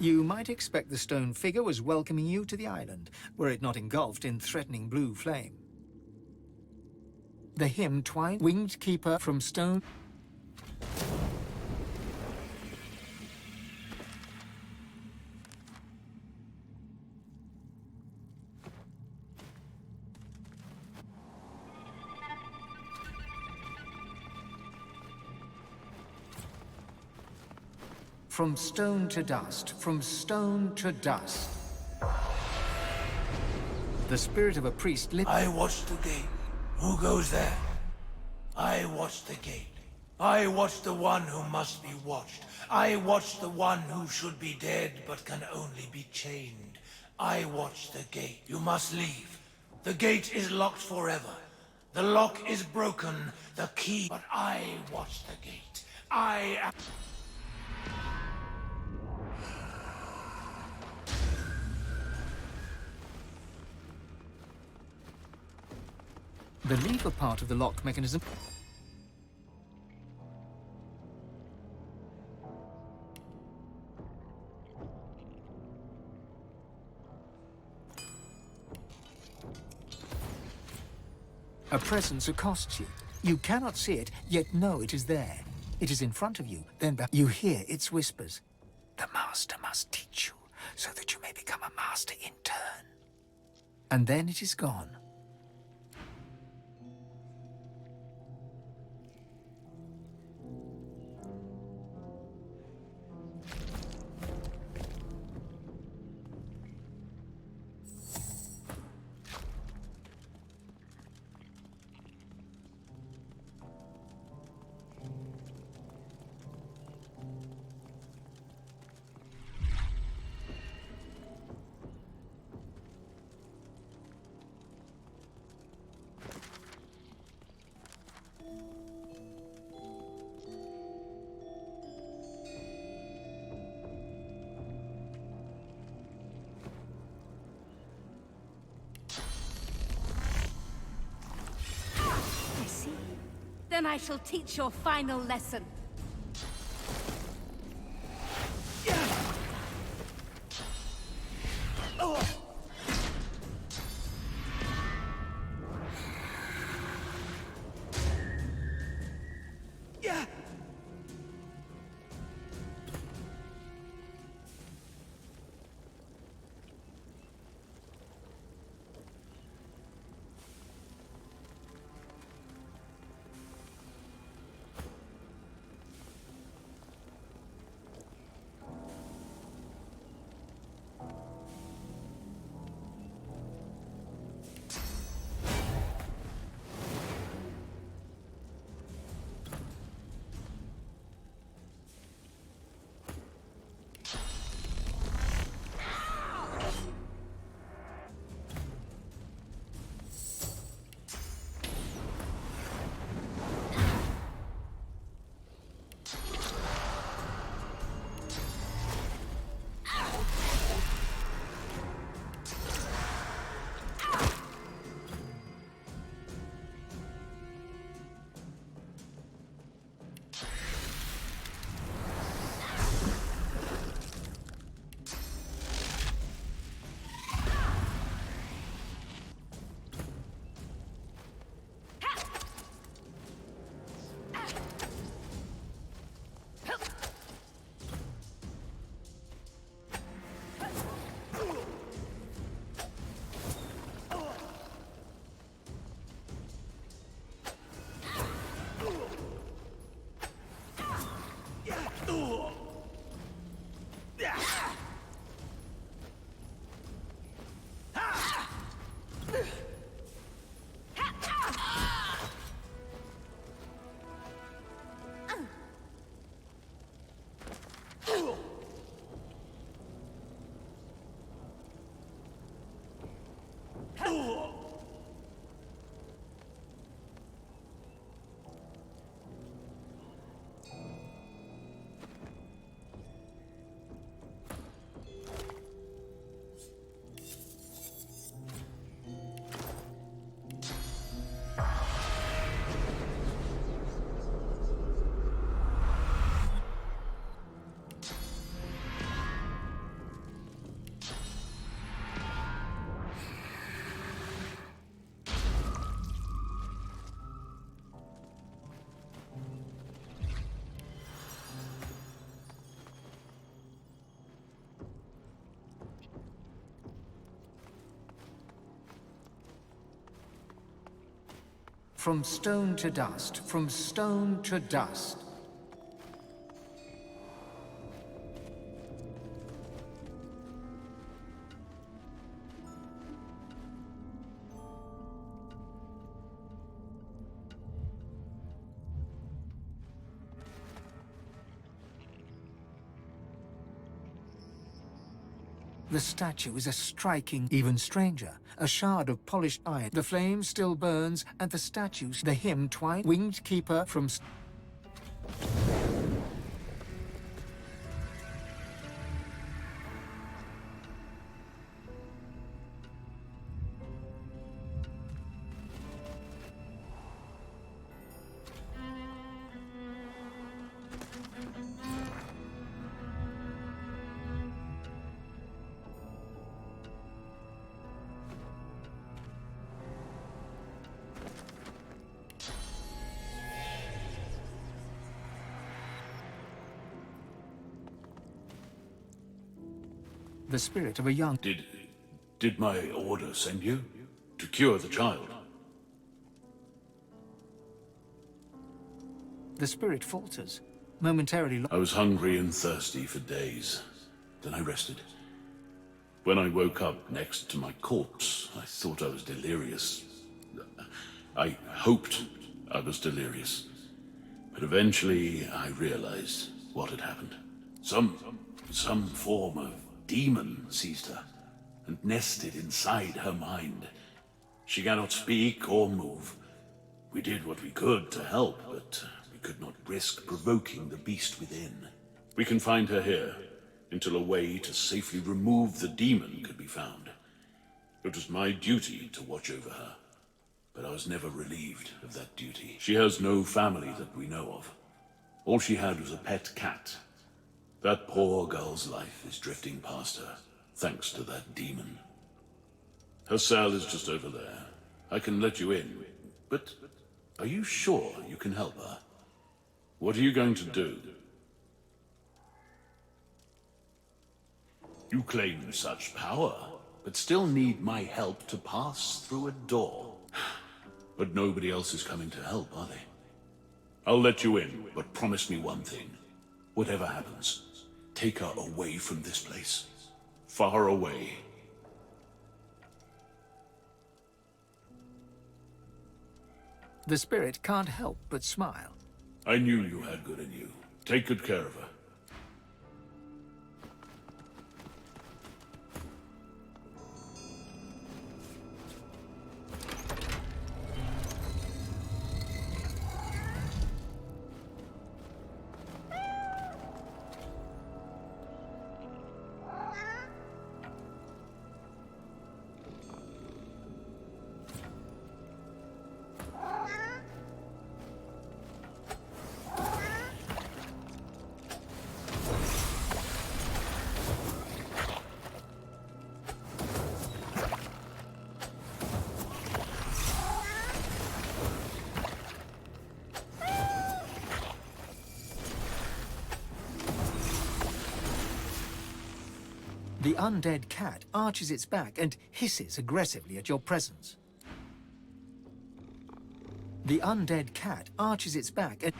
You might expect the stone figure was welcoming you to the island, were it not engulfed in threatening blue flame. The hymn twined winged keeper from stone. From stone to dust, from stone to dust. The spirit of a priest lit. I watch the gate. Who goes there? I watch the gate. I watch the one who must be watched. I watch the one who should be dead but can only be chained. I watch the gate. You must leave. The gate is locked forever. The lock is broken. The key. But I watch the gate. I am... The lever part of the lock mechanism. A presence accosts you. You cannot see it, yet know it is there. It is in front of you, then you hear its whispers. The master must teach you, so that you may become a master in turn. And then it is gone. Then I shall teach your final lesson. From stone to dust, from stone to dust. The statue is a striking, even stranger. A shard of polished iron. The flame still burns, and the statue, the hymn twine, winged keeper from... The spirit of a young... Did my order send you? To cure the child? The spirit falters, momentarily... I was hungry and thirsty for days. Then I rested. When I woke up next to my corpse, I thought I was delirious. I hoped I was delirious. But eventually I realized what had happened. Some form of demon seized her and nested inside her mind. She cannot speak or move. We did what we could to help, but we could not risk provoking the beast within. We confined her here until a way to safely remove the demon could be found. It was my duty to watch over her, but I was never relieved of that duty. She has no family that we know of. All she had was a pet cat. That poor girl's life is drifting past her, thanks to that demon. Her cell is just over there. I can let you in, but are you sure you can help her? What are you going to do? You claim such power, but still need my help to pass through a door. But nobody else is coming to help, are they? I'll let you in, but promise me one thing. Whatever happens, take her away from this place. Far away. The spirit can't help but smile. I knew you had good in you. Take good care of her. The undead cat arches its back and hisses aggressively at your presence. The undead cat arches its back and...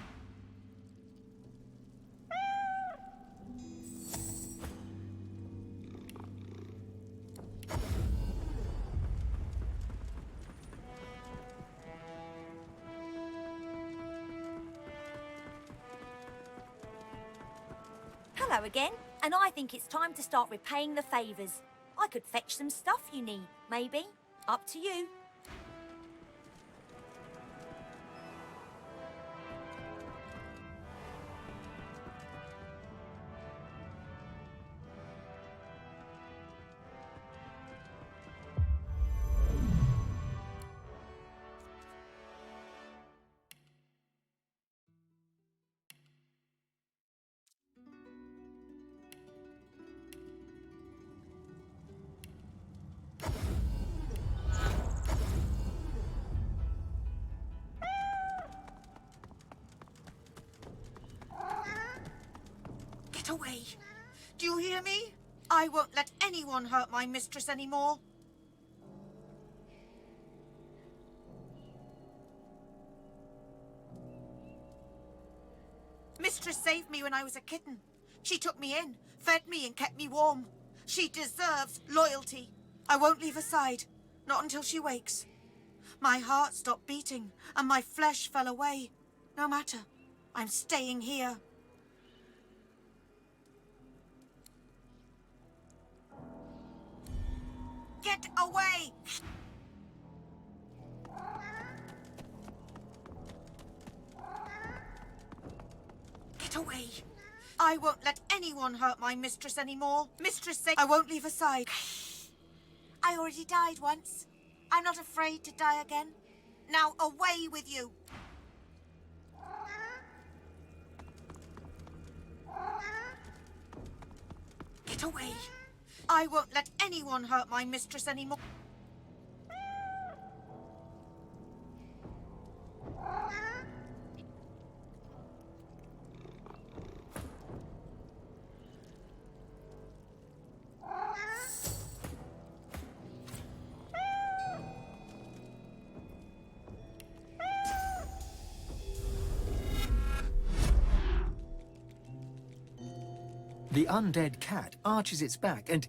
Hello again, and I think it's time to start repaying the favours. I could fetch some stuff you need, maybe. Up to you. Get away! Do you hear me? I won't let anyone hurt my mistress anymore. Mistress saved me when I was a kitten. She took me in, fed me and kept me warm. She deserves loyalty. I won't leave her side, not until she wakes. My heart stopped beating and my flesh fell away. No matter, I'm staying here. Get away! Get away! I won't let anyone hurt my mistress anymore. Mistress say I won't leave her side. I already died once. I'm not afraid to die again. Now away with you! Get away! I won't let anyone hurt my mistress anymore. The undead cat arches its back and...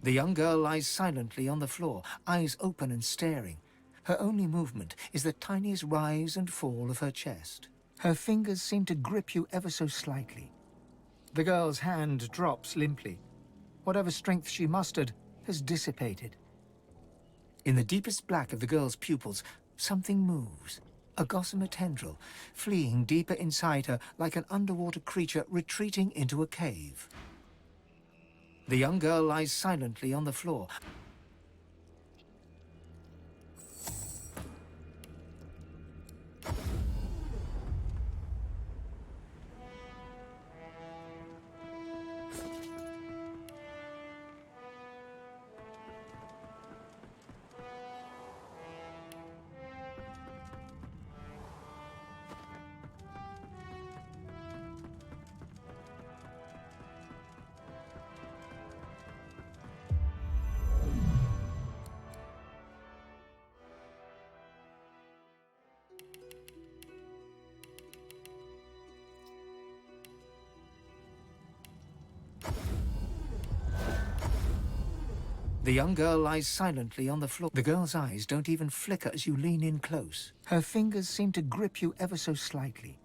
The young girl lies silently on the floor, eyes open and staring. Her only movement is the tiniest rise and fall of her chest. Her fingers seem to grip you ever so slightly. The girl's hand drops limply. Whatever strength she mustered has dissipated. In the deepest black of the girl's pupils, something moves. A gossamer tendril, fleeing deeper inside her like an underwater creature retreating into a cave. The young girl lies silently on the floor. The young girl lies silently on the floor. The girl's eyes don't even flicker as you lean in close. Her fingers seem to grip you ever so slightly.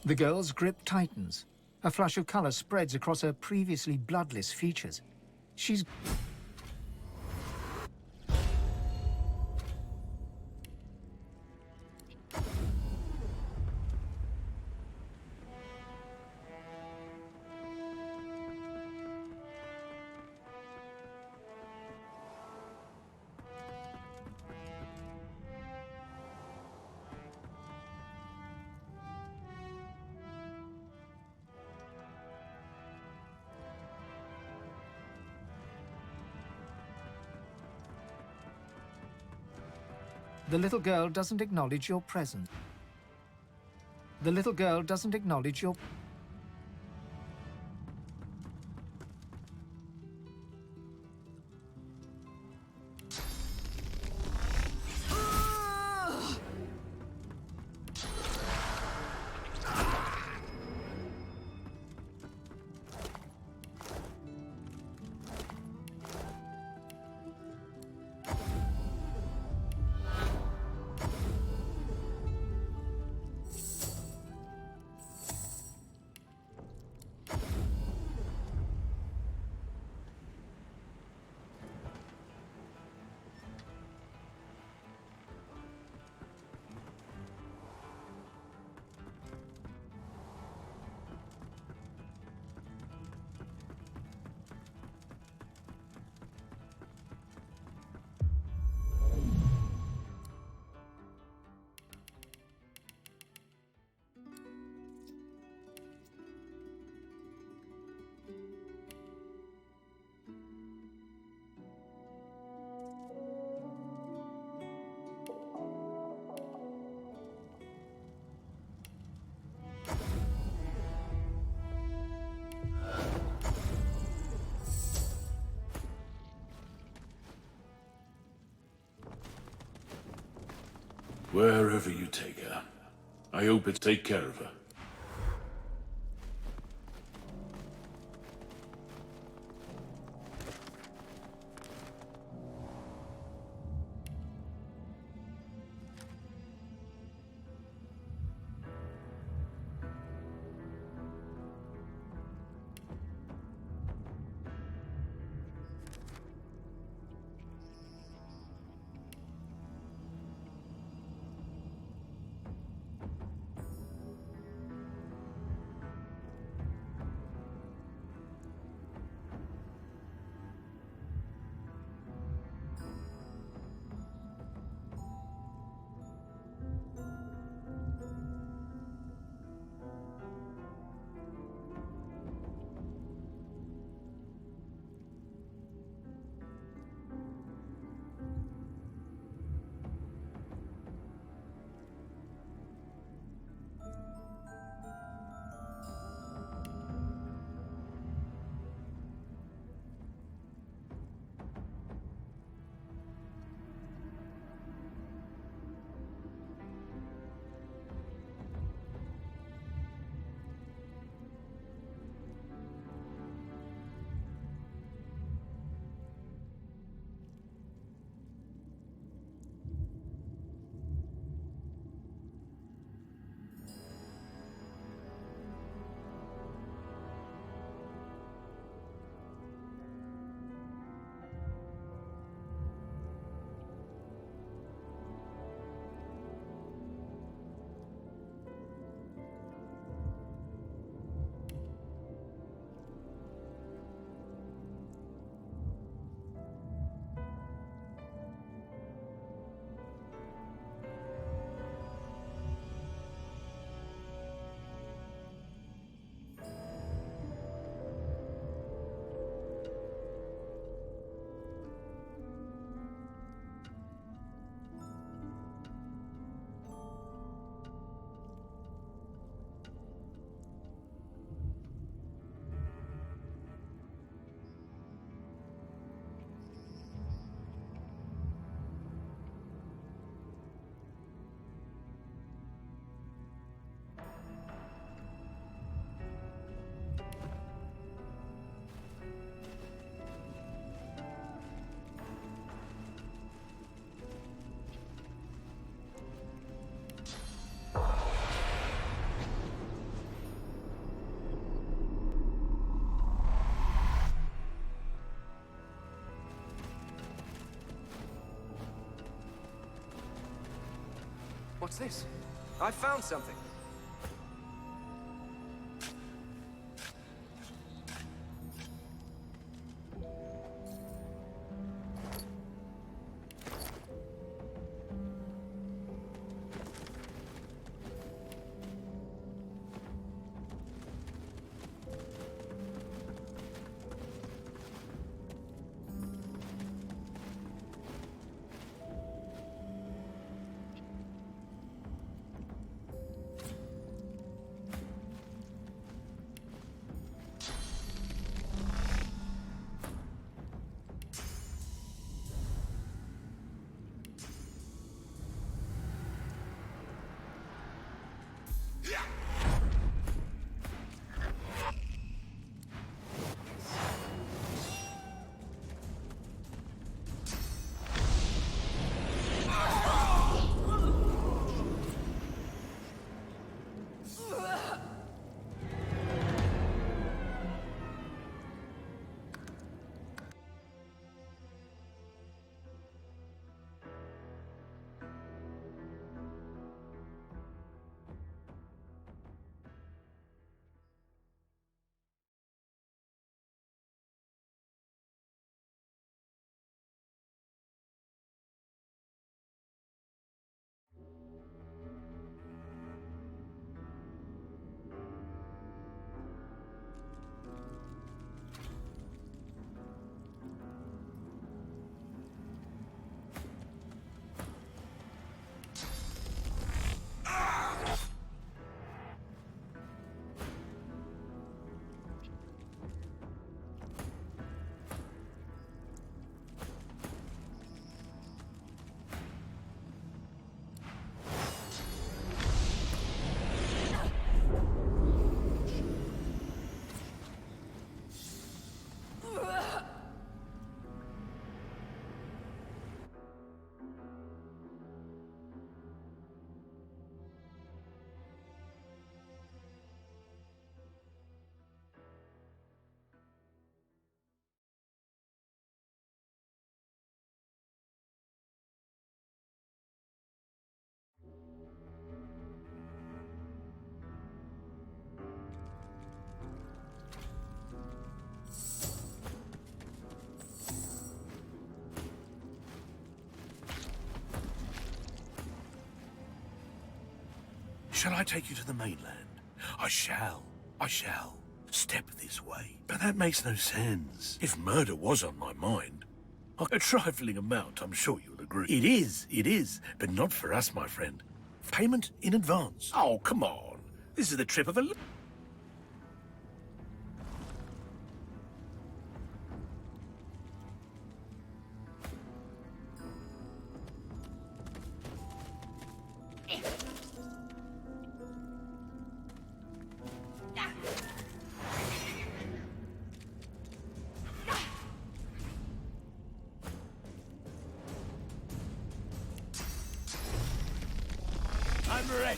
The girl's grip tightens. A flush of color spreads across her previously bloodless features. She's... The little girl doesn't acknowledge your presence. The little girl doesn't acknowledge your... Wherever you take her, I hope it take care of her. What's this? I found something. Shall I take you to the mainland? I shall. I shall. Step this way. But that makes no sense. If murder was on my mind, a trifling amount, I'm sure you'll agree. It is, but not for us, my friend. Payment in advance. Oh, come on. This is the trip of a... I'm ready.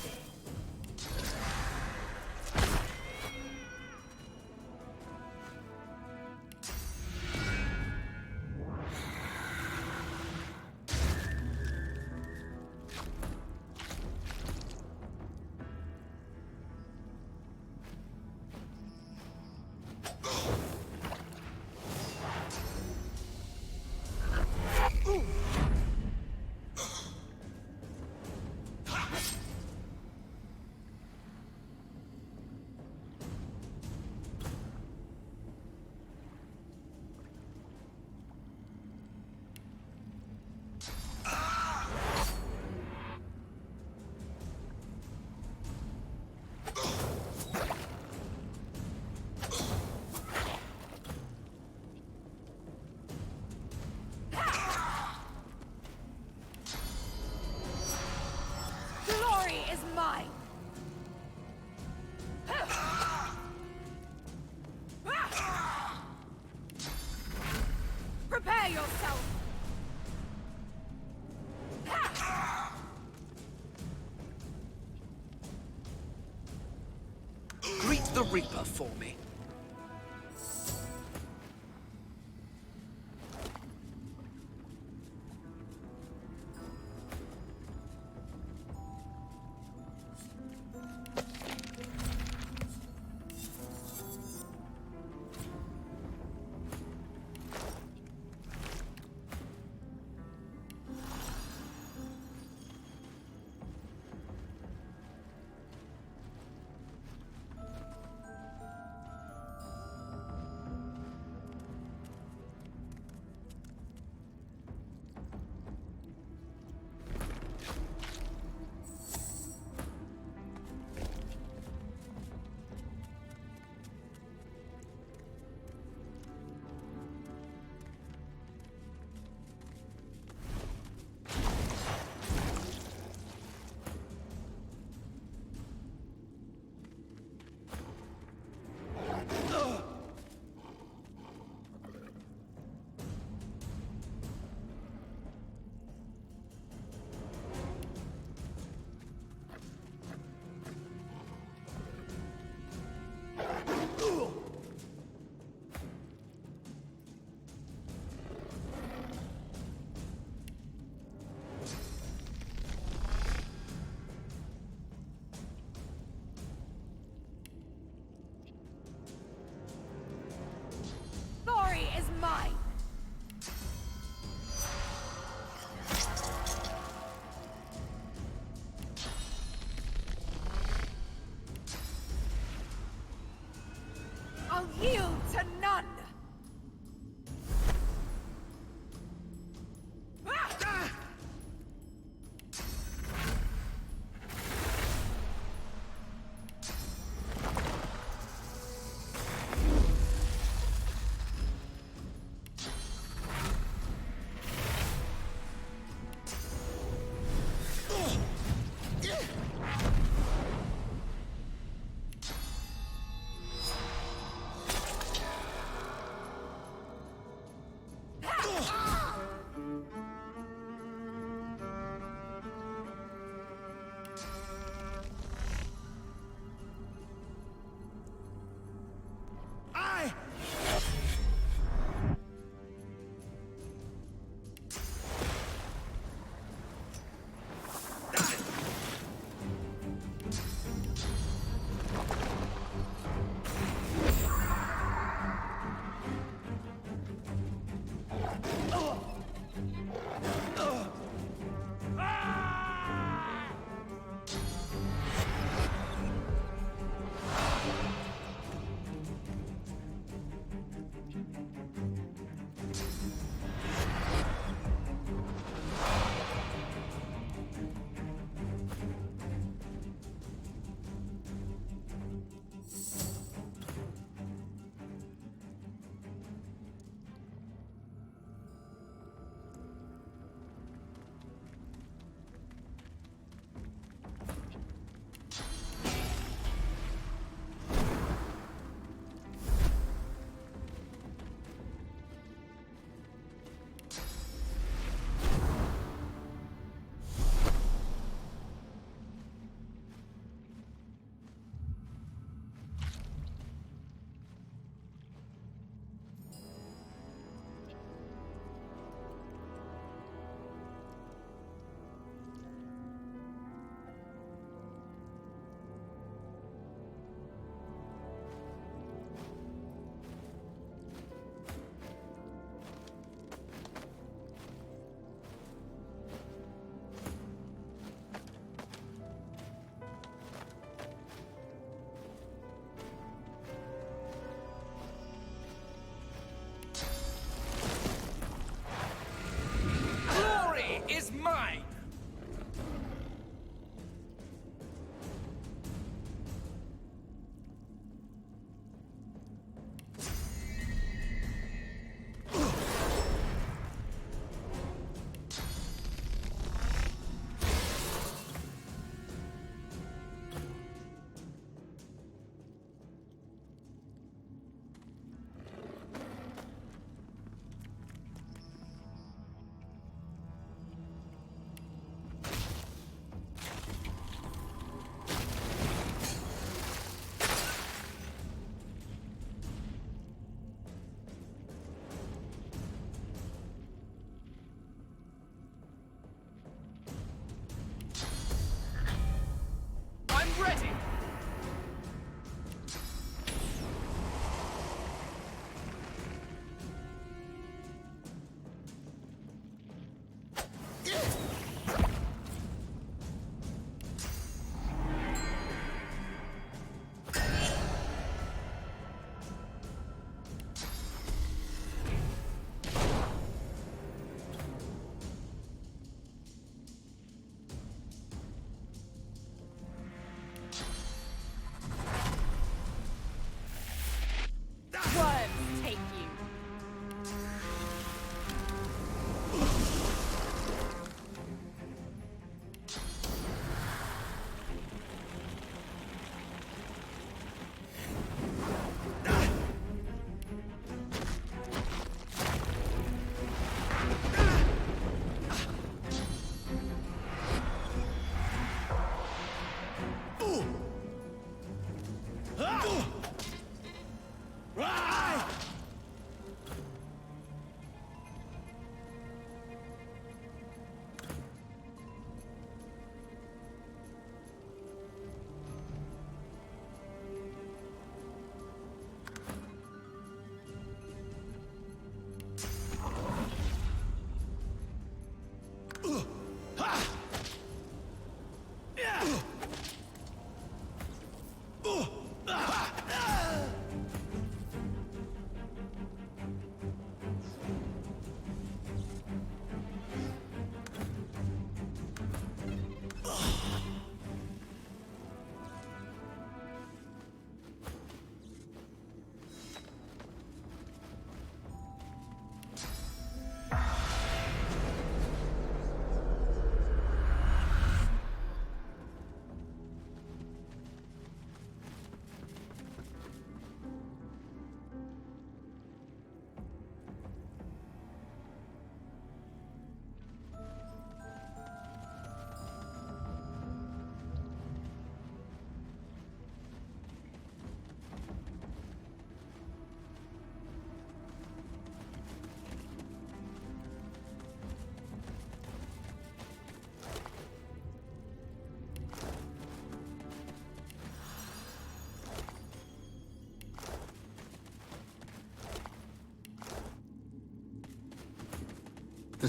Glory is mine! Prepare yourself! Greet the Reaper for me. Glory is mine! I'll yield to none!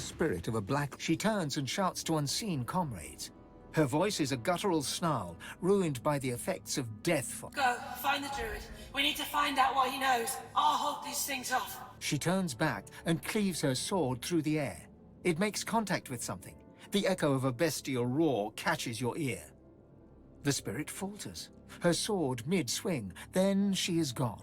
the spirit of a black... She turns and shouts to unseen comrades. Her voice is a guttural snarl, ruined by the effects of death for... Go, find the druid. We need to find out what he knows. I'll hold these things off. She turns back and cleaves her sword through the air. It makes contact with something. The echo of a bestial roar catches your ear. The spirit falters, her sword mid-swing, then she is gone.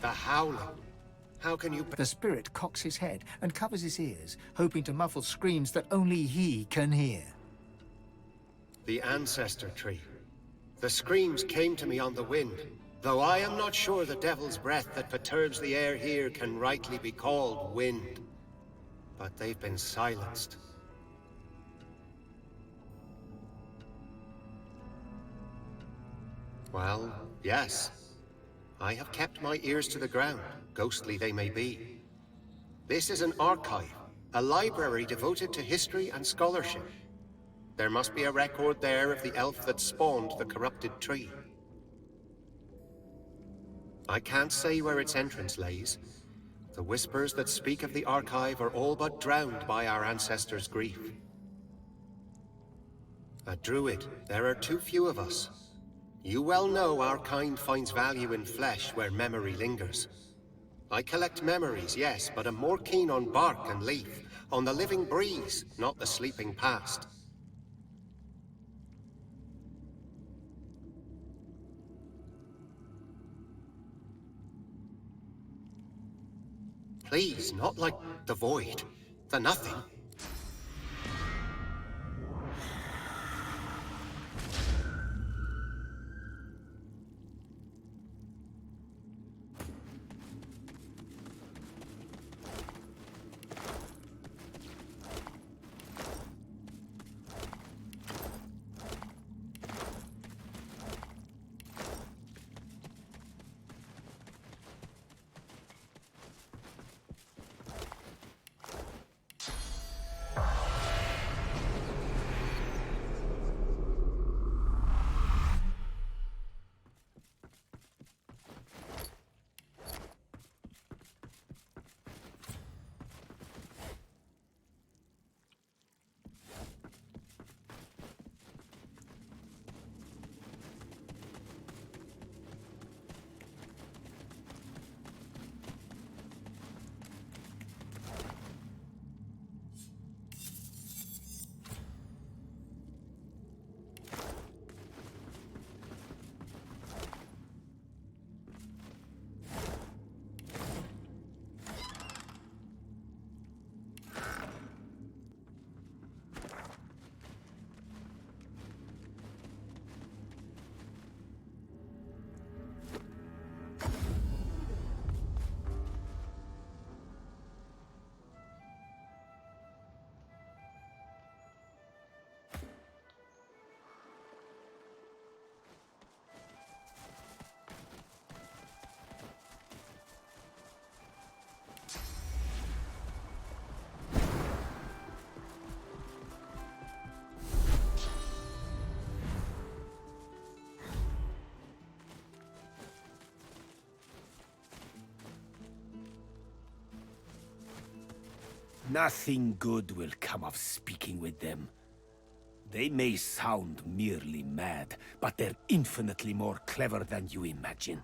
The howling. How can you... The spirit cocks his head and covers his ears, hoping to muffle screams that only he can hear. The ancestor tree. The screams came to me on the wind, though I am not sure the devil's breath that perturbs the air here can rightly be called wind. But they've been silenced. Well, yes. I have kept my ears to the ground, ghostly they may be. This is an archive, a library devoted to history and scholarship. There must be a record there of the elf that spawned the corrupted tree. I can't say where its entrance lays. The whispers that speak of the archive are all but drowned by our ancestors' grief. A druid, there are too few of us. You well know our kind finds value in flesh where memory lingers. I collect memories, yes, but am more keen on bark and leaf, on the living breeze, not the sleeping past. Please, not like the void, the nothing. Nothing good will come of speaking with them. They may sound merely mad, but they're infinitely more clever than you imagine.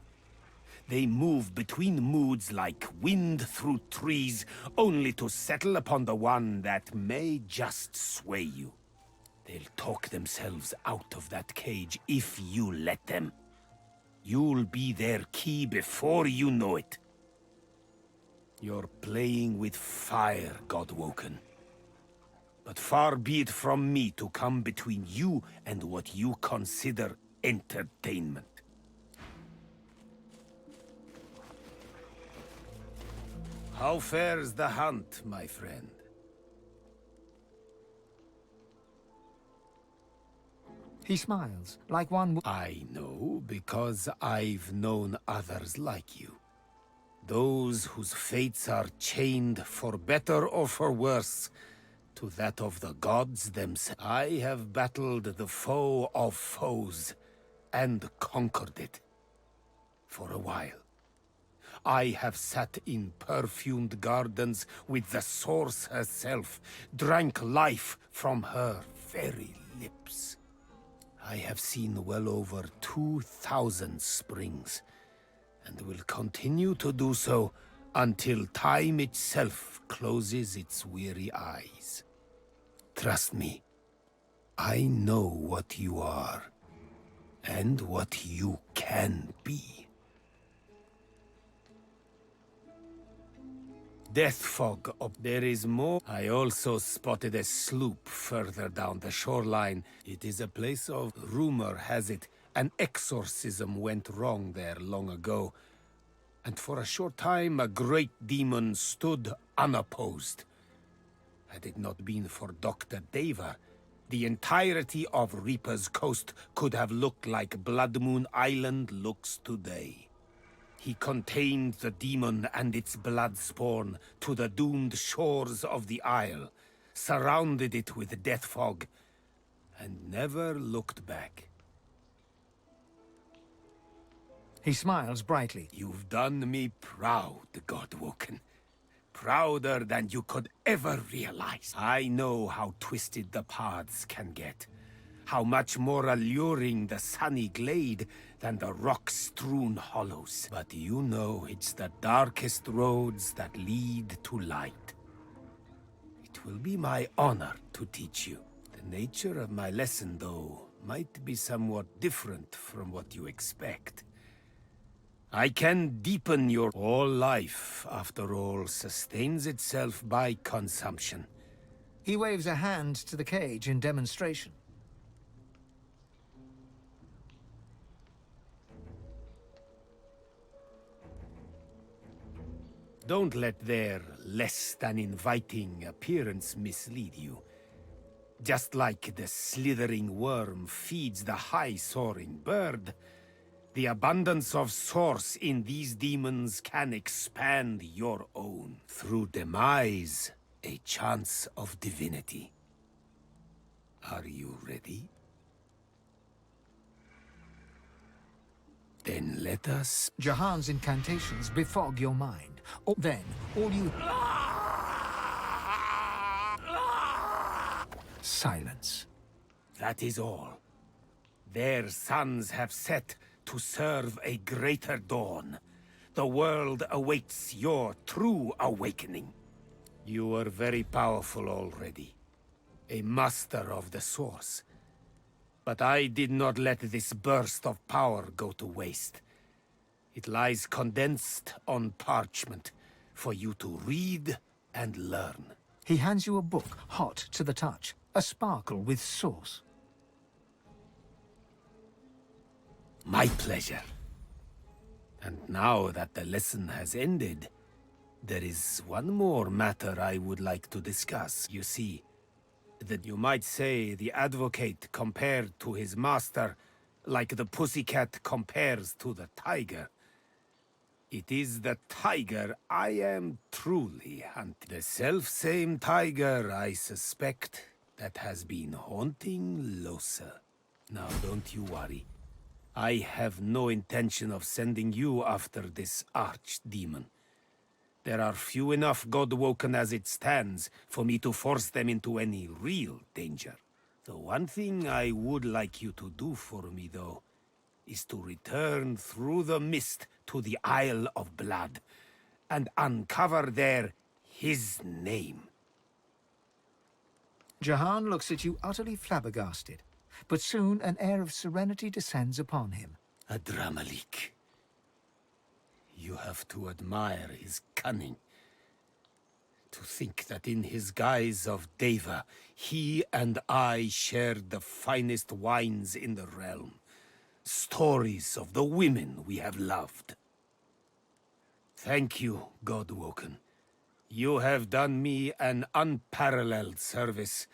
They move between moods like wind through trees, only to settle upon the one that may just sway you. They'll talk themselves out of that cage if you let them. You'll be their key before you know it. You're playing with fire, Godwoken. But far be it from me to come between you and what you consider entertainment. How fares the hunt, my friend? He smiles, like one... I know, because I've known others like you. Those whose fates are chained, for better or for worse, to that of the gods themselves. I have battled the foe of foes, and conquered it. For a while. I have sat in perfumed gardens with the Source herself, drank life from her very lips. I have seen well over 2,000 springs, and will continue to do so until time itself closes its weary eyes. Trust me, I know what you are, and what you can be. Death fog up there is more. I also spotted a sloop further down the shoreline. It is a place of... Rumor has it an exorcism went wrong there long ago. And for a short time, a great demon stood unopposed. Had it not been for Dr. Deva, the entirety of Reaper's Coast could have looked like Blood Moon Island looks today. He contained the demon and its blood spawn to the doomed shores of the isle, surrounded it with death fog, and never looked back. He smiles brightly. You've done me proud, Godwoken. Prouder than you could ever realize. I know how twisted the paths can get. How much more alluring the sunny glade than the rock-strewn hollows. But you know it's the darkest roads that lead to light. It will be my honor to teach you. The nature of my lesson, though, might be somewhat different from what you expect. I can deepen your... All life, after all, sustains itself by consumption. He waves a hand to the cage in demonstration. Don't let their less than inviting appearance mislead you. Just like the slithering worm feeds the high-soaring bird, the abundance of source in these demons can expand your own. Through demise, a chance of divinity. Are you ready? Then let us... Jahan's incantations befog your mind. Or then, all you... Silence. That is all. Their suns have set to serve a greater dawn. The world awaits your true awakening. You are very powerful already. A master of the Source. But I did not let this burst of power go to waste. It lies condensed on parchment for you to read and learn. He hands you a book, hot to the touch, a sparkle with source. My pleasure. And now that the lesson has ended, there is one more matter I would like to discuss. You see, that you might say the advocate compared to his master, like the pussycat compares to the tiger. It is the tiger I am truly hunting. The self-same tiger, I suspect, that has been haunting Losa. Now, don't you worry. I have no intention of sending you after this archdemon. There are few enough Godwoken as it stands for me to force them into any real danger. The one thing I would like you to do for me, though, is to return through the mist to the Isle of Blood, and uncover there his name. Jahan looks at you utterly flabbergasted, but soon an air of serenity descends upon him. Adramalik. You have to admire his cunning. To think that in his guise of Deva, he and I shared the finest wines in the realm. Stories of the women we have loved. Thank you, Godwoken. You have done me an unparalleled service,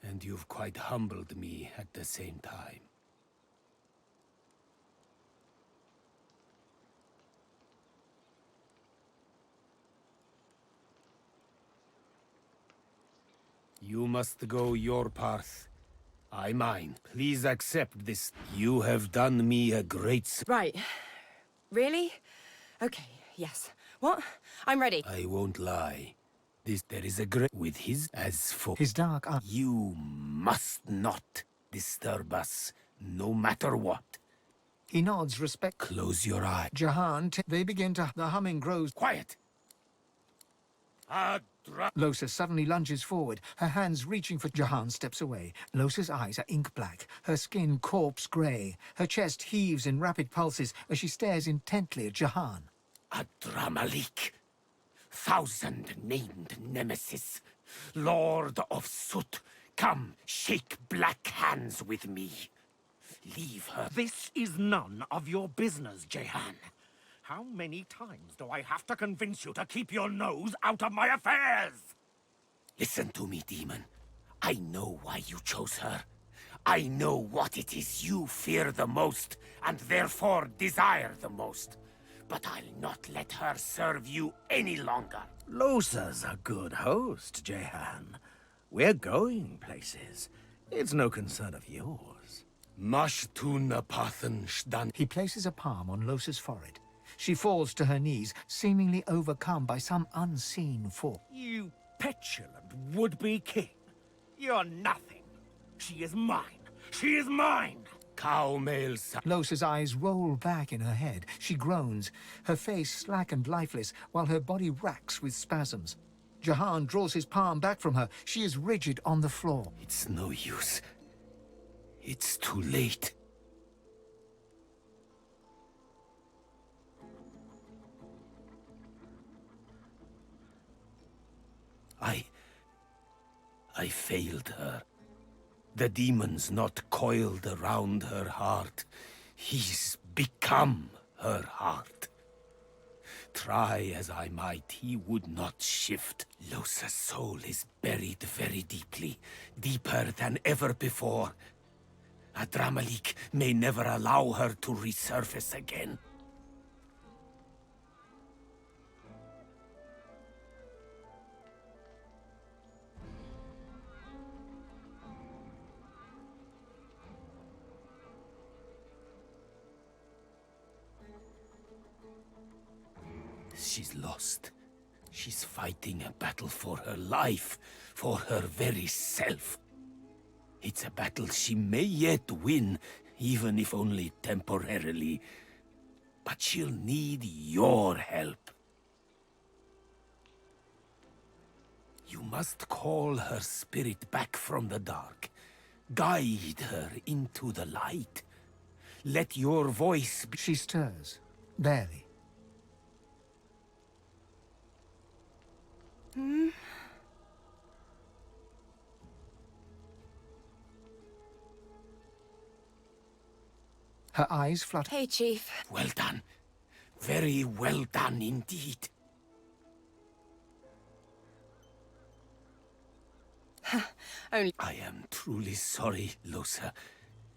and you've quite humbled me at the same time. You must go your path. I mine. Please accept this. You have done me a great Right. Really? Okay, yes. What? I'm ready. I won't lie. There is a great with his as for His dark eye. you must not disturb us, no matter what. He nods respect. Close your eye. Jahan, they begin to... The humming grows. Quiet. Losa suddenly lunges forward, her hands reaching for... Jahan steps away. Losa's eyes are ink black, her skin corpse grey. Her chest heaves in rapid pulses as she stares intently at Jahan. Adramalik, thousand-named nemesis, Lord of Soot, come, shake black hands with me. Leave her. This is none of your business, Jehan. How many times do I have to convince you to keep your nose out of my affairs? Listen to me, demon. I know why you chose her. I know what it is you fear the most, and therefore desire the most. But I'll not let her serve you any longer. Losa's a good host, Jehan. We're going places. It's no concern of yours. Mashtuna Pathan Shdan. He places a palm on Losa's forehead. She falls to her knees, seemingly overcome by some unseen force. You petulant would-be king. You're nothing. She is mine. She is mine. Cow male. Losa's eyes roll back in her head. She groans, her face slack and lifeless, while her body racks with spasms. Jahan draws his palm back from her. She is rigid on the floor. It's no use. It's too late. I failed her. The demon's not coiled around her heart. He's become her heart. Try as I might, he would not shift. Losa's soul is buried very deeply, deeper than ever before. Adramalik may never allow her to resurface again. She's lost. She's fighting a battle for her life, for her very self. It's a battle she may yet win, even if only temporarily. But she'll need your help. You must call her spirit back from the dark. Guide her into the light. Let your voice be... She stirs, barely. Her eyes flutter. Hey, Chief. Well done. Very well done indeed. Only... I am truly sorry, Losa,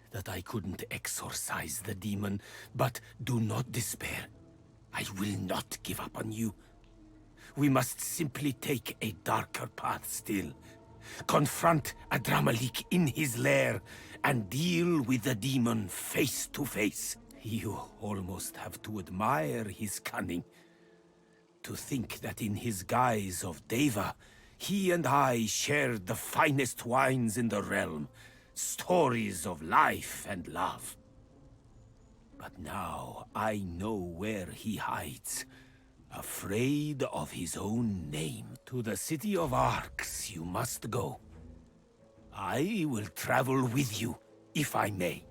that I couldn't exorcise the demon, but do not despair. I will not give up on you. We must simply take a darker path still. Confront Adramalik in his lair and deal with the demon face to face. You almost have to admire his cunning. To think that in his guise of Deva, he and I shared the finest wines in the realm. Stories of life and love. But now I know where he hides. Afraid of his own name. To the city of Arx you must go. I will travel with you, if I may.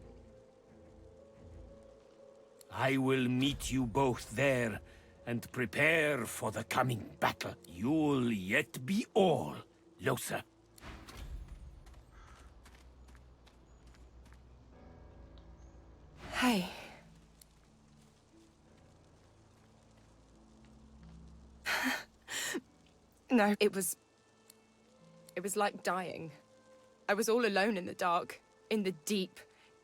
I will meet you both there, and prepare for the coming battle. You'll yet be all, Losa. Hey. No, it was like dying. I was all alone in the dark, in the deep,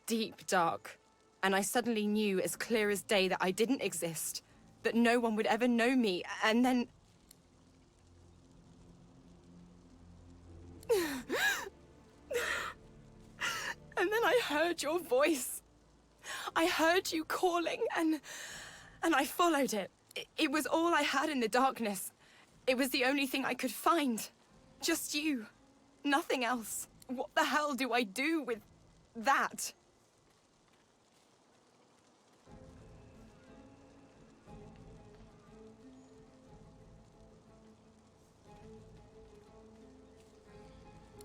deep dark. And I suddenly knew as clear as day that I didn't exist, that no one would ever know me, and then... And then I heard your voice. I heard you calling, and I followed it. It was all I had in the darkness. It was the only thing I could find. Just you. Nothing else. What the hell do I do with that?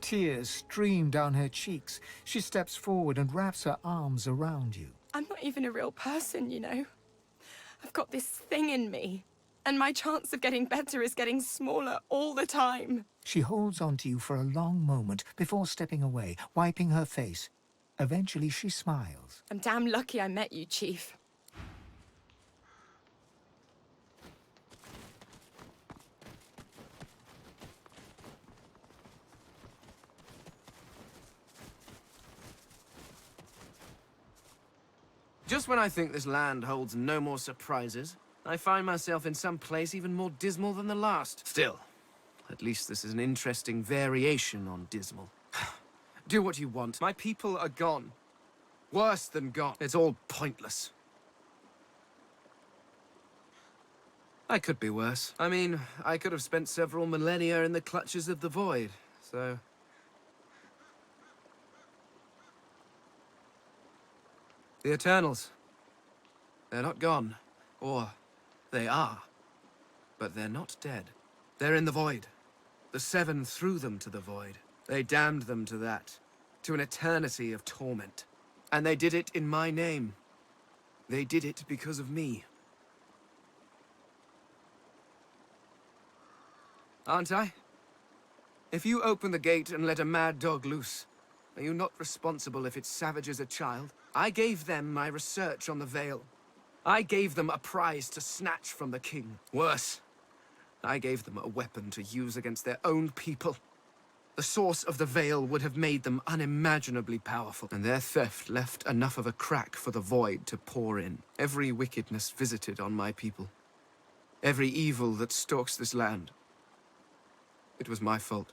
Tears stream down her cheeks. She steps forward and wraps her arms around you. I'm not even a real person, you know. I've got this thing in me, and my chance of getting better is getting smaller all the time. She holds onto you for a long moment before stepping away, wiping her face. Eventually, she smiles. I'm damn lucky I met you, Chief. Just when I think this land holds no more surprises, I find myself in some place even more dismal than the last. Still, at least this is an interesting variation on dismal. Do what you want. My people are gone. Worse than gone. It's all pointless. I could be worse. I mean, I could have spent several millennia in the clutches of the Void, so... The Eternals. They're not gone. Or, they are. But they're not dead. They're in the Void. The Seven threw them to the Void. They damned them to that. To an eternity of torment. And they did it in my name. They did it because of me. Aren't I? If you open the gate and let a mad dog loose, are you not responsible if it savages a child? I gave them my research on the Veil. I gave them a prize to snatch from the king. Worse, I gave them a weapon to use against their own people. The source of the Veil would have made them unimaginably powerful, and their theft left enough of a crack for the Void to pour in. Every wickedness visited on my people. Every evil that stalks this land. It was my fault.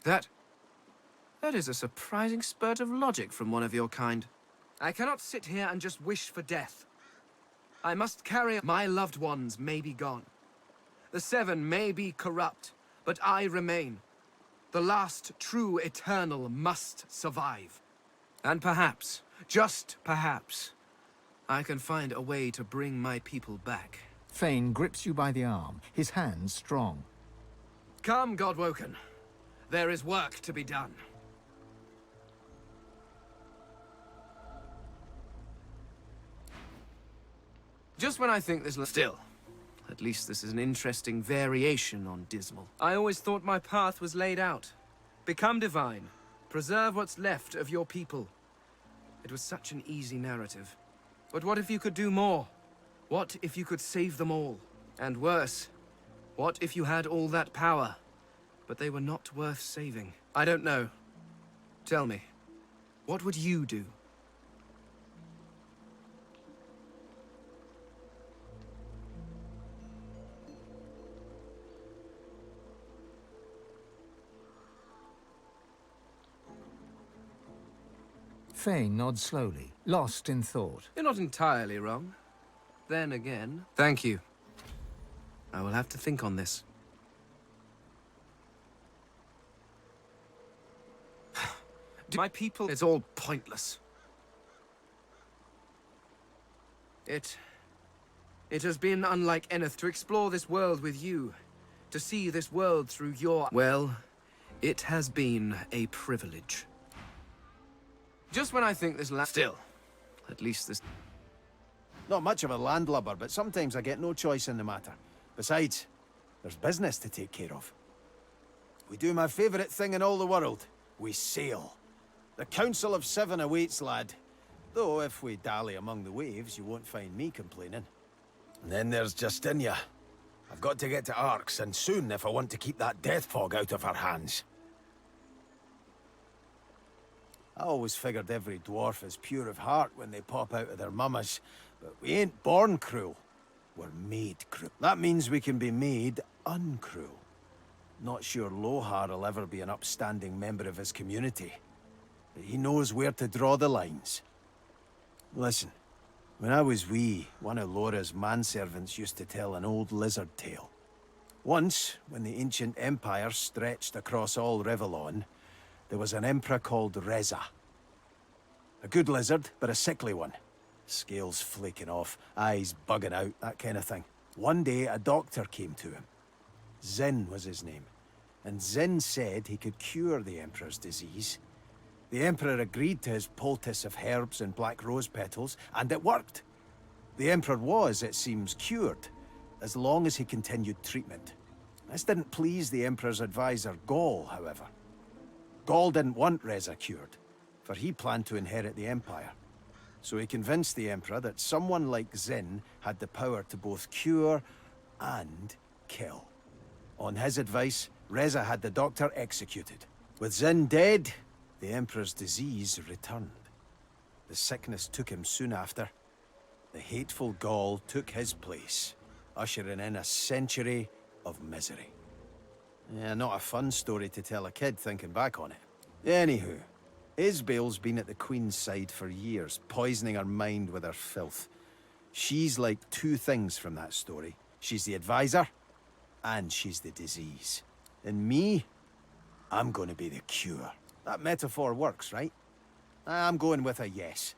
That is a surprising spurt of logic from one of your kind. I cannot sit here and just wish for death. I must carry my loved ones may be gone. The Seven may be corrupt, but I remain. The last true Eternal must survive. And perhaps, just perhaps, I can find a way to bring my people back. Thane grips you by the arm, his hands strong. Come, Godwoken. There is work to be done. Just when I think this... Still, at least this is an interesting variation on dismal. I always thought my path was laid out. Become divine. Preserve what's left of your people. It was such an easy narrative. But what if you could do more? What if you could save them all? And worse, what if you had all that power, but they were not worth saving? I don't know. Tell me, what would you do? Thane nods slowly, lost in thought. You're not entirely wrong. Then again... Thank you. I will have to think on this. My people... It's all pointless. It has been unlike Eneth to explore this world with you. To see this world through your... Well, it has been a privilege. Just when I think this land... Still, at least this... Not much of a landlubber, but sometimes I get no choice in the matter. Besides, there's business to take care of. we do my favourite thing in all the world. We sail. The Council of Seven awaits, lad. Though if we dally among the waves, you won't find me complaining. And then there's Justinia. I've got to get to Arx, and soon if I want to keep that death fog out of her hands. I always figured every dwarf is pure of heart when they pop out of their mummas, but we ain't born cruel. We're made cruel. That means we can be made uncruel. Not sure Lohar will ever be an upstanding member of his community, but he knows where to draw the lines. Listen, when I was wee, one of Laura's manservants used to tell an old lizard tale. Once, when the ancient empire stretched across all Revellon, there was an emperor called Reza. A good lizard, but a sickly one. Scales flaking off, eyes bugging out, that kind of thing. One day, a doctor came to him. Zin was his name, and Zin said he could cure the Emperor's disease. The Emperor agreed to his poultice of herbs and black rose petals, and it worked. The Emperor was, it seems, cured, as long as he continued treatment. This didn't please the Emperor's advisor, Gaul, however. Gaul didn't want Reza cured, for he planned to inherit the Empire. So he convinced the Emperor that someone like Zin had the power to both cure and kill. On his advice, Reza had the doctor executed. With Zin dead, the Emperor's disease returned. The sickness took him soon after. The hateful Gaul took his place, ushering in a century of misery. Yeah, not a fun story to tell a kid thinking back on it. Anywho, Isbael's been at the Queen's side for years, poisoning her mind with her filth. She's like two things from that story. She's the advisor, and she's the disease. And me, I'm gonna be the cure. That metaphor works, right? I'm going with a yes.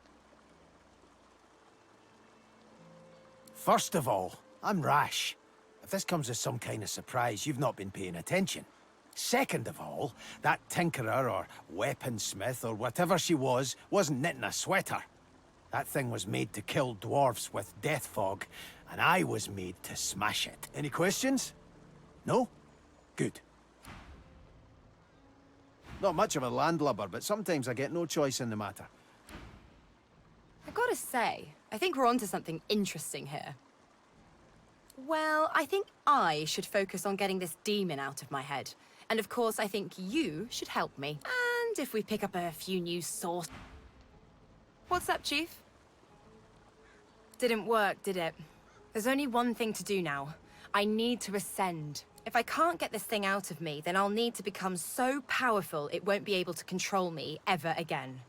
First of all, I'm rash. If this comes as some kind of surprise, you've not been paying attention. Second of all, that tinkerer or weaponsmith or whatever she was, wasn't knitting a sweater. That thing was made to kill dwarves with death fog, and I was made to smash it. Any questions? No? Good. Not much of a landlubber, but sometimes I get no choice in the matter. I gotta say, I think we're onto something interesting here. Well, I think I should focus on getting this demon out of my head. And of course, I think you should help me. And if we pick up a few new sources... What's up, Chief? Didn't work, did it? There's only one thing to do now. I need to ascend. If I can't get this thing out of me, then I'll need to become so powerful it won't be able to control me ever again.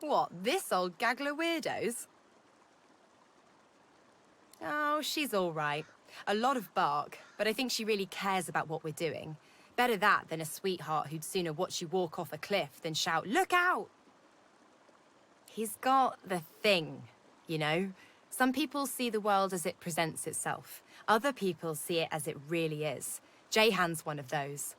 What, this old gaggle of weirdos? Oh, she's all right. A lot of bark, but I think she really cares about what we're doing. Better that than a sweetheart who'd sooner watch you walk off a cliff than shout, "Look out!" He's got the thing, you know? Some people see the world as it presents itself. Other people see it as it really is. Jehan's one of those.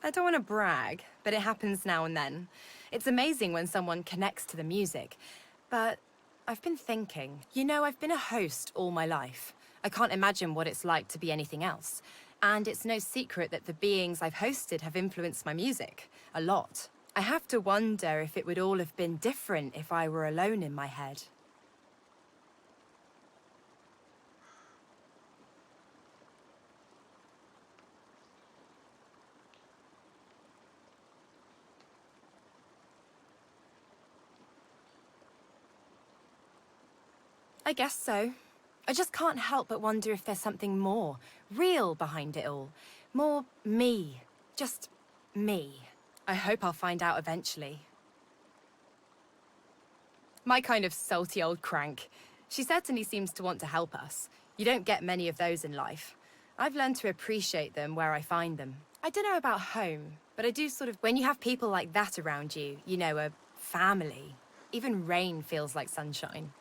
I don't want to brag, but it happens now and then. It's amazing when someone connects to the music. But I've been thinking, you know, I've been a host all my life. I can't imagine what it's like to be anything else. And it's no secret that the beings I've hosted have influenced my music. A lot. I have to wonder if it would all have been different if I were alone in my head. I guess so. I just can't help but wonder if there's something more, real behind it all. More me. Just me. I hope I'll find out eventually. My kind of salty old crank. She certainly seems to want to help us. You don't get many of those in life. I've learned to appreciate them where I find them. I don't know about home, but I do sort of... When you have people like that around you, you know, a family, even rain feels like sunshine.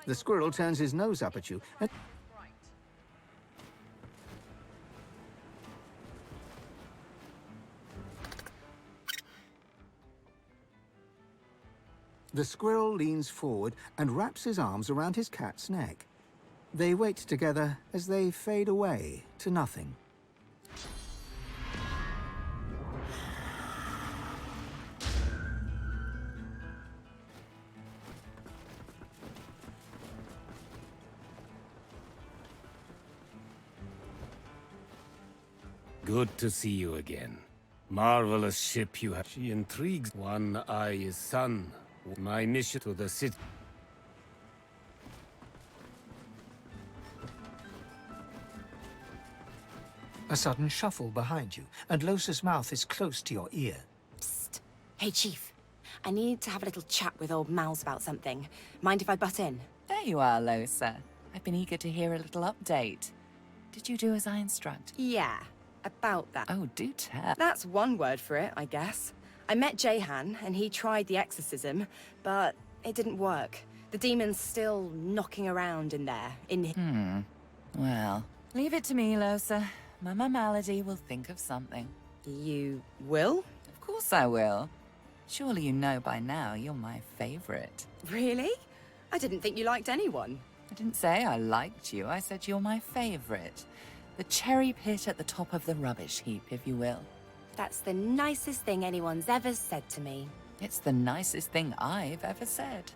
The squirrel turns his nose up at you and... The squirrel leans forward and wraps his arms around his cat's neck. They wait together as they fade away to nothing. Good to see you again. Marvelous ship you have. She intrigues. One eye is sun. My mission to the city. A sudden shuffle behind you, and Los's mouth is close to your ear. Psst. Hey, Chief. I need to have a little chat with old Mal's about something. Mind if I butt in? There you are, Losa. I've been eager to hear a little update. Did you do as I instruct? Yeah, about that. Oh, do tell. That's one word for it, I guess. I met Jehan, and he tried the exorcism, but it didn't work. The demon's still knocking around in there, Well, leave it to me, Losa. Mama Malady will think of something. You will? Of course I will. Surely you know by now you're my favorite. Really? I didn't think you liked anyone. I didn't say I liked you. I said you're my favorite. The cherry pit at the top of the rubbish heap, if you will. That's the nicest thing anyone's ever said to me. It's the nicest thing I've ever said.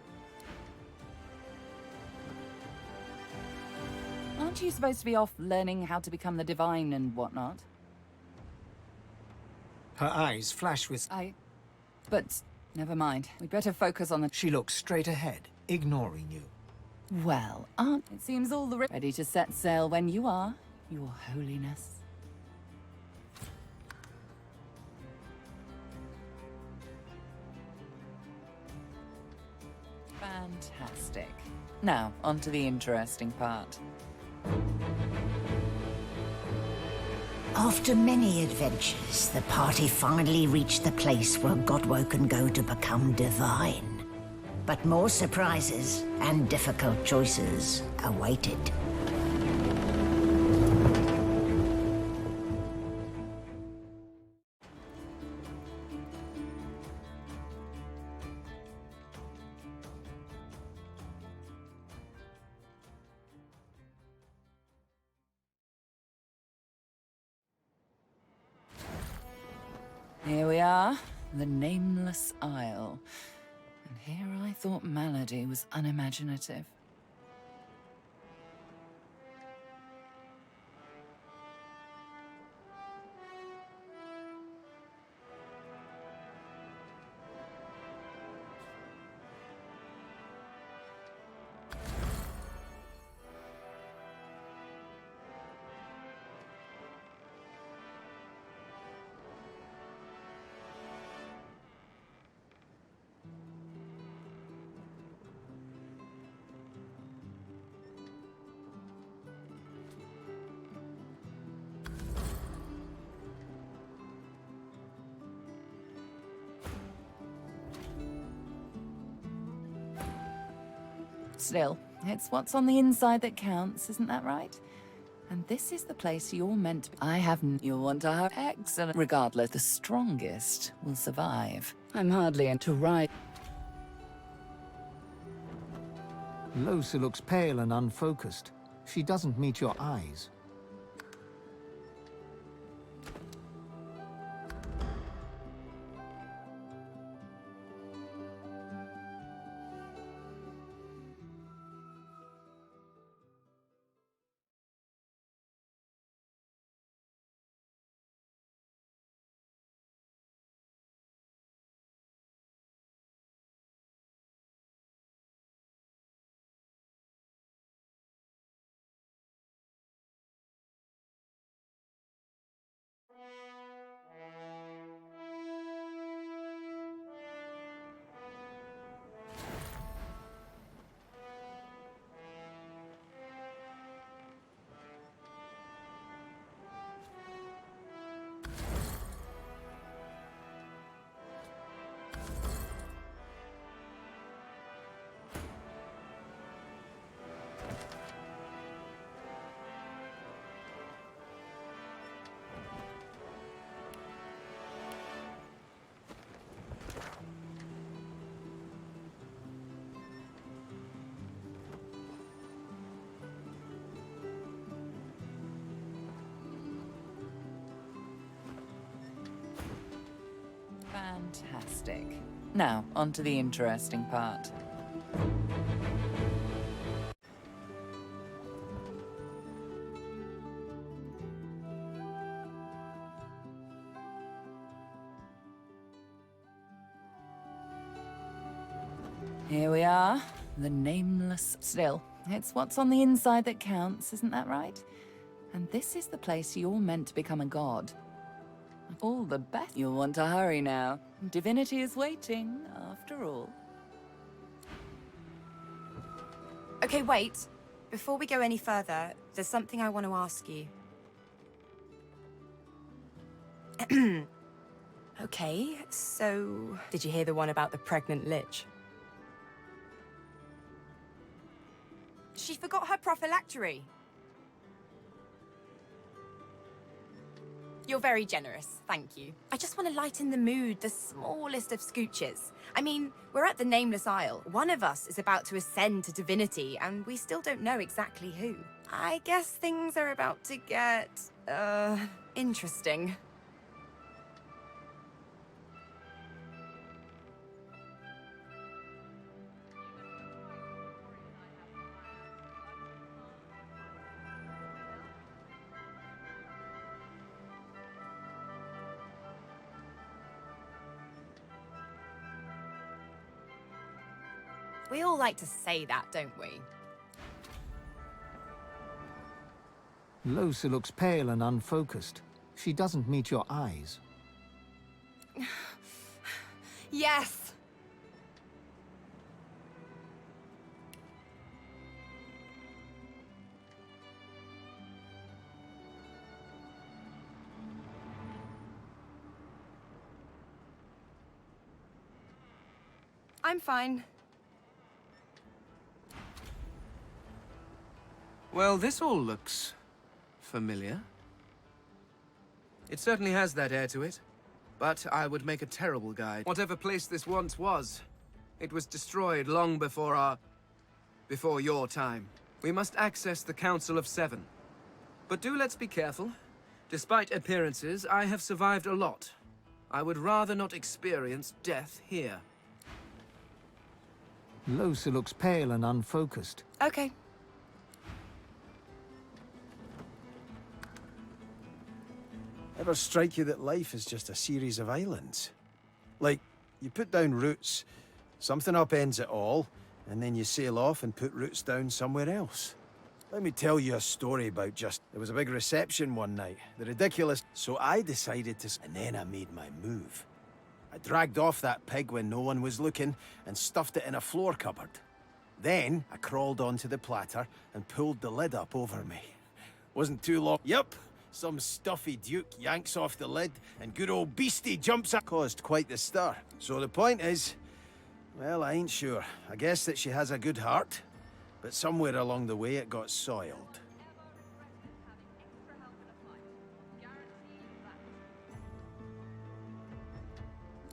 Aren't you supposed to be off learning how to become the divine and whatnot? Her eyes flash with... But never mind. We'd better focus on the... She looks straight ahead, ignoring you. Well, it seems all the ready to set sail when you are, Your Holiness. Fantastic. Now, on to the interesting part. After many adventures, the party finally reached the place where Godwo can go to become divine. But more surprises and difficult choices awaited. Here we are, the Nameless Isle. And here I thought Malady was unimaginative. Still, it's what's on the inside that counts, isn't that right? And this is the place you're meant to be. You'll want to have excellent. Regardless, the strongest will survive. I'm hardly into right. Losa looks pale and unfocused. She doesn't meet your eyes. Fantastic. Now, on to the interesting part. Here we are, the nameless. Still, it's what's on the inside that counts, isn't that right? And this is the place you're meant to become a god. All the best. You'll want to hurry now. Divinity is waiting, after all. Okay, wait. Before we go any further, there's something I want to ask you. Okay, so... Did you hear the one about the pregnant lich? She forgot her prophylactory. You're very generous, thank you. I just want to lighten the mood, the smallest of scooches. I mean, we're at the Nameless Isle. One of us is about to ascend to divinity, and we still don't know exactly who. I guess things are about to get, interesting. We all like to say that, don't we? Lohse looks pale and unfocused. She doesn't meet your eyes. Yes! I'm fine. Well, this all looks familiar. It certainly has that air to it, but I would make a terrible guide. Whatever place this once was, it was destroyed long before your time. We must access the Council of Seven. But let's be careful. Despite appearances, I have survived a lot. I would rather not experience death here. Lohse looks pale and unfocused. Okay. Ever strike you that life is just a series of islands? Like, you put down roots, something upends it all, and then you sail off and put roots down somewhere else. Let me tell you a story about there was a big reception one night, the ridiculous... So I decided to... And then I made my move. I dragged off that pig when no one was looking and stuffed it in a floor cupboard. Then I crawled onto the platter and pulled the lid up over me. Wasn't too long... Yep! Some stuffy duke yanks off the lid, and good old beastie jumps up. Caused quite the stir. So the point is, well, I ain't sure. I guess that she has a good heart, but somewhere along the way it got soiled.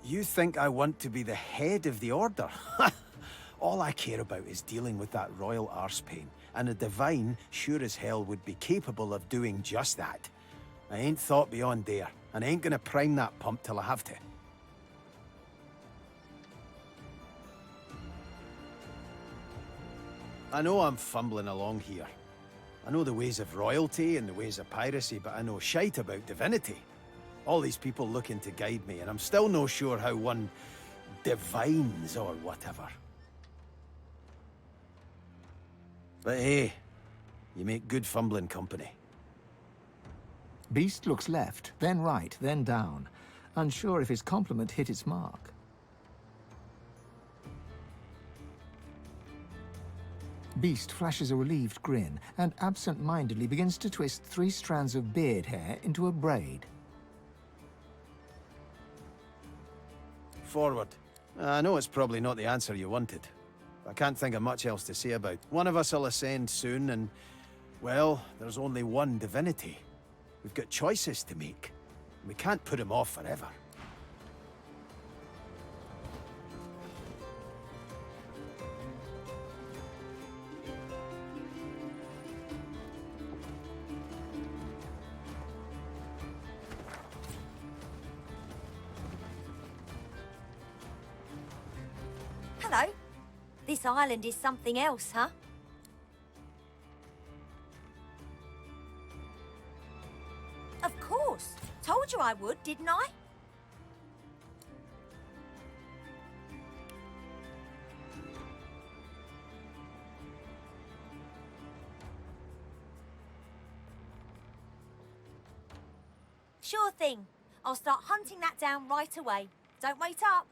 You think I want to be the head of the Order? All I care about is dealing with that royal arsepain, and a divine sure as hell would be capable of doing just that. I ain't thought beyond there, and I ain't gonna prime that pump till I have to. I know I'm fumbling along here. I know the ways of royalty and the ways of piracy, but I know shite about divinity. All these people looking to guide me, and I'm still no sure how one divines or whatever. But hey, you make good fumbling company. Beast looks left, then right, then down, unsure if his compliment hit its mark. Beast flashes a relieved grin and absent-mindedly begins to twist 3 strands of beard hair into a braid. Forward. I know it's probably not the answer you wanted. I can't think of much else to say about. One of us will ascend soon and, well, there's only one divinity. We've got choices to make. We can't put him off forever. Hello. This island is something else, huh? Of course. Told you I would, didn't I? Sure thing. I'll start hunting that down right away. Don't wait up.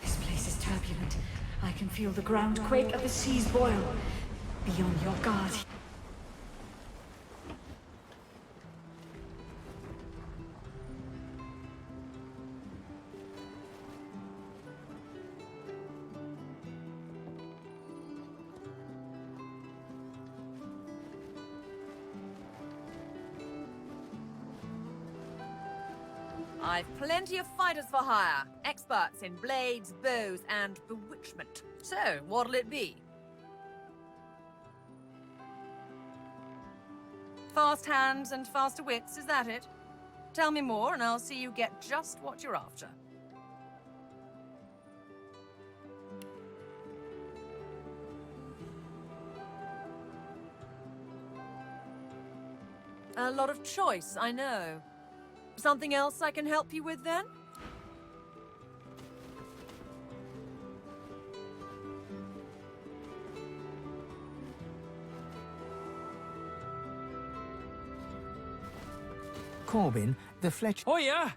This place is turbulent. I can feel the ground quake and the seas boil. Be on your guard. I've plenty of fighters for hire, experts in blades, bows, and bewitchment. So, what'll it be? Fast hands and faster wits, is that it? Tell me more and I'll see you get just what you're after. A lot of choice, I know. Something else I can help you with, then? Corbin, the Fletch... Oh, yeah?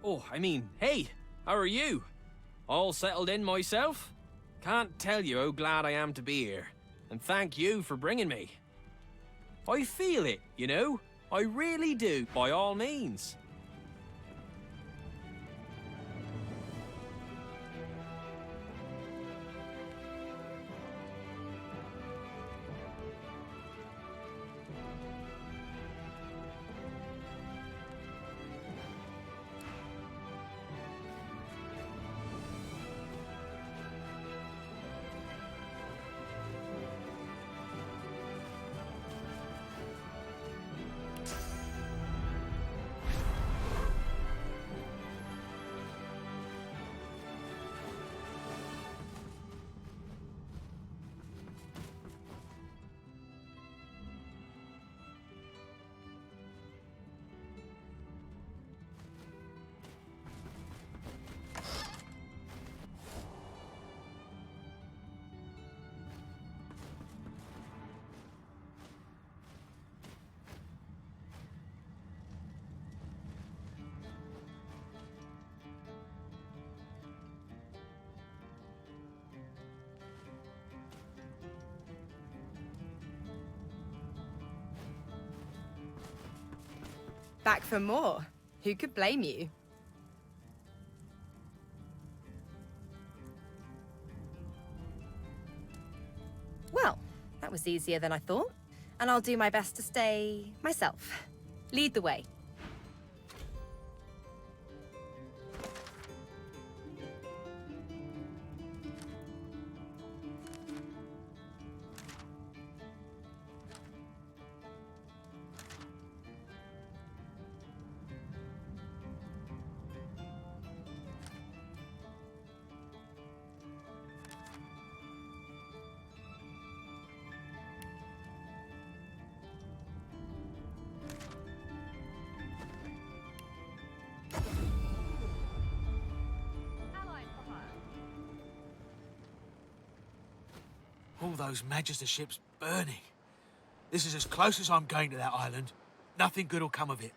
Oh, I mean, hey, how are you? All settled in myself? Can't tell you how glad I am to be here. And thank you for bringing me. I feel it, you know? I really do, by all means. Back for more. Who could blame you? Well, that was easier than I thought. And I'll do my best to stay myself. Lead the way. All those Magister ships burning. This is as close as I'm going to that island. Nothing good will come of it.